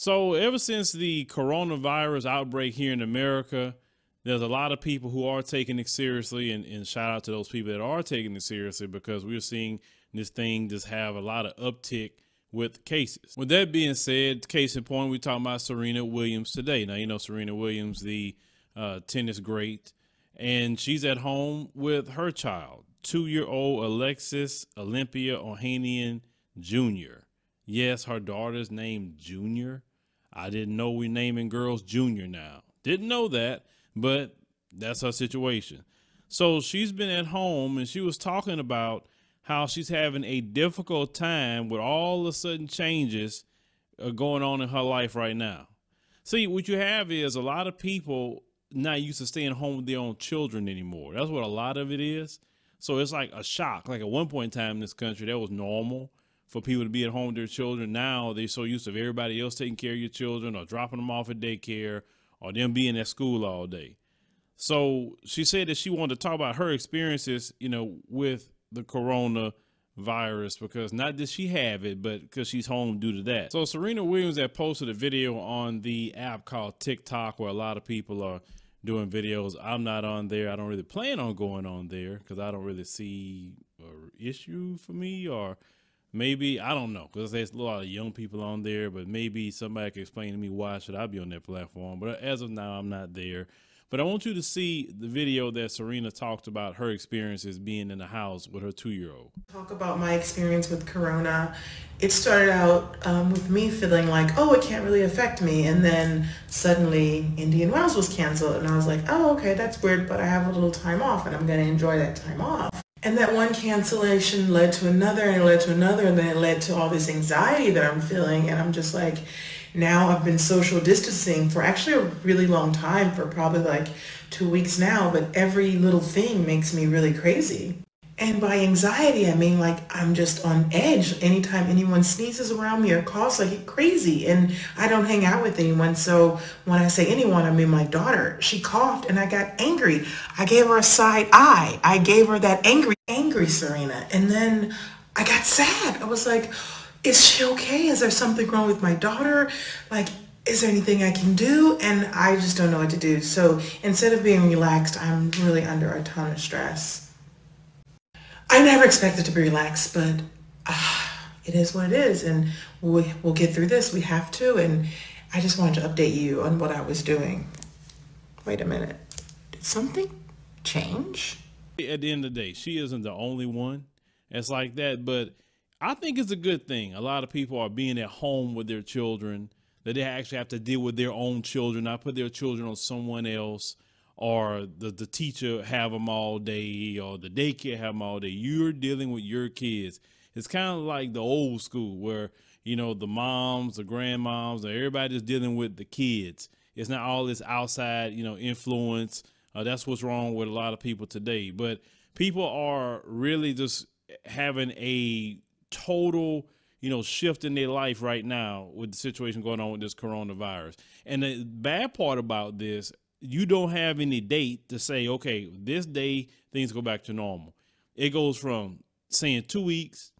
So ever since the coronavirus outbreak here in America, there's a lot of people who are taking it seriously, and shout out to those people that are taking it seriously because we're seeing this thing just have a lot of uptick with cases. With that being said, case in point, we're talking about Serena Williams today. Now, you know Serena Williams, the tennis great, and she's at home with her child, 2-year-old Alexis Olympia Ohanian Jr. Yes, her daughter's named Junior. I didn't know we're naming girls Junior now. Didn't know that, but that's her situation. So she's been at home and she was talking about how she's having a difficult time with all the sudden changes going on in her life right now. See, what you have is a lot of people not used to staying home with their own children anymore. That's what a lot of it is. So it's like a shock. Like at one point in time in this country, that was normal for people to be at home with their children. Now they're so used to everybody else taking care of your children or dropping them off at daycare or them being at school all day. So she said that she wanted to talk about her experiences, with the coronavirus, because not that she have it, but because she's home due to that. So Serena Williams had posted a video on the app called TikTok where a lot of people are doing videos. I'm not on there. I don't really plan on going on there because I don't really see an issue for me, or maybe, I don't know, because there's a lot of young people on there, but maybe somebody can explain to me why should I be on that platform. But as of now, I'm not there. But I want you to see the video that Serena talked about her experiences being in the house with her 2-year-old. Talk about my experience with Corona. It started out with me feeling like, oh, it can't really affect me. And then suddenly Indian Wells was canceled. And I was like, oh, okay, that's weird, but I have a little time off and I'm going to enjoy that time off. And that one cancellation led to another and it led to another, and then it led to all this anxiety that I'm feeling. And I'm just like, now I've been social distancing for actually a really long time, for probably like 2 weeks now, but every little thing makes me really crazy. And by anxiety, I mean like I'm just on edge anytime anyone sneezes around me or coughs. I get crazy, and I don't hang out with anyone. So when I say anyone, I mean my daughter. She coughed and I got angry. I gave her a side eye. I gave her that angry Serena. And then I got sad. I was like, is she okay? Is there something wrong with my daughter? Like, is there anything I can do? And I just don't know what to do. So instead of being relaxed, I'm really under a ton of stress. I never expected to be relaxed, but it is what it is, and we'll get through this. We have to, and I just wanted to update you on what I was doing. Wait a minute. Did something change? At the end of the day, she isn't the only one that's like that, but I think it's a good thing. A lot of people are being at home with their children, that they actually have to deal with their own children, not put their children on someone else, or the teacher have them all day, or the daycare have them all day. You're dealing with your kids. It's kind of like the old school where, the moms, the grandmoms, everybody's dealing with the kids. It's not all this outside, influence. That's what's wrong with a lot of people today. But people are really just having a total, shift in their life right now with the situation going on with this coronavirus. And the bad part about this, you don't have any date to say, okay, this day things go back to normal. It goes from saying 2 weeks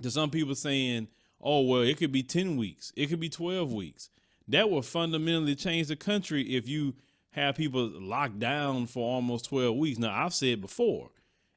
to some people saying, oh, well, it could be 10 weeks. It could be 12 weeks. That will fundamentally change the country if you have people locked down for almost 12 weeks. Now, I've said before,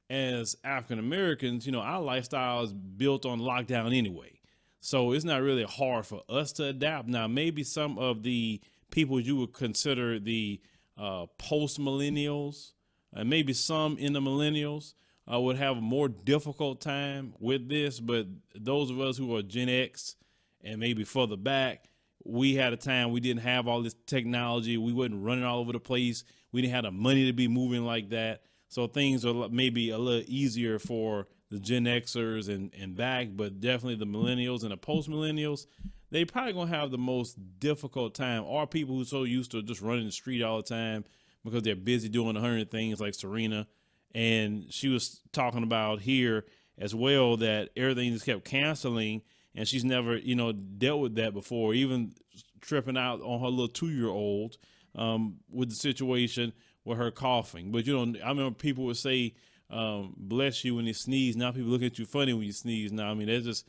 as African Americans, our lifestyle is built on lockdown anyway. So it's not really hard for us to adapt. Now, maybe some of the people you would consider the post-millennials, and maybe some in the millennials would have a more difficult time with this. But those of us who are Gen X and maybe further back, we had a time we didn't have all this technology. We wasn't running all over the place. We didn't have the money to be moving like that. So things are maybe a little easier for the Gen Xers and back, but definitely the millennials and the post-millennials, they probably gonna have the most difficult time, or people who are so used to just running the street all the time because they're busy doing 100 things like Serena. And she was talking about here as well that everything just kept canceling, and she's never, dealt with that before, even tripping out on her little 2-year-old with the situation with her coughing. But, I remember people would say, bless you when you sneeze. Now people look at you funny when you sneeze. Now, I mean, that's just,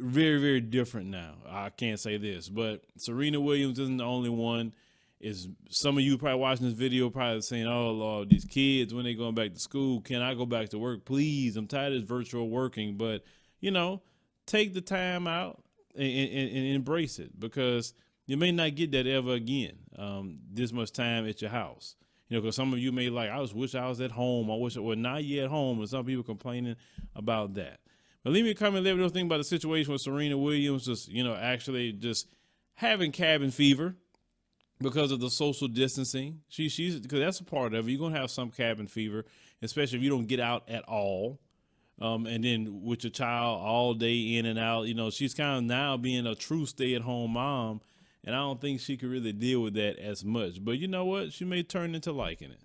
very, very different now. I can't say this, but Serena Williams isn't the only one. Is some of you probably watching this video probably saying, "Oh Lord, these kids when they going back to school, can I go back to work, please? I'm tired of this virtual working." But you know, take the time out and embrace it, because you may not get that ever again. This much time at your house, you know, because some of you may like, I just wish I was at home. I wish, well, not yet home, and some people complaining about that. But leave me a comment, let me know think about the situation with Serena Williams, just, you know, actually just having cabin fever because of the social distancing. She's because that's a part of it. You're gonna have some cabin fever, especially if you don't get out at all. And then with your child all day in and out, you know, she's kind of now being a true stay-at-home mom, and I don't think she could really deal with that as much. But you know what? She may turn into liking it.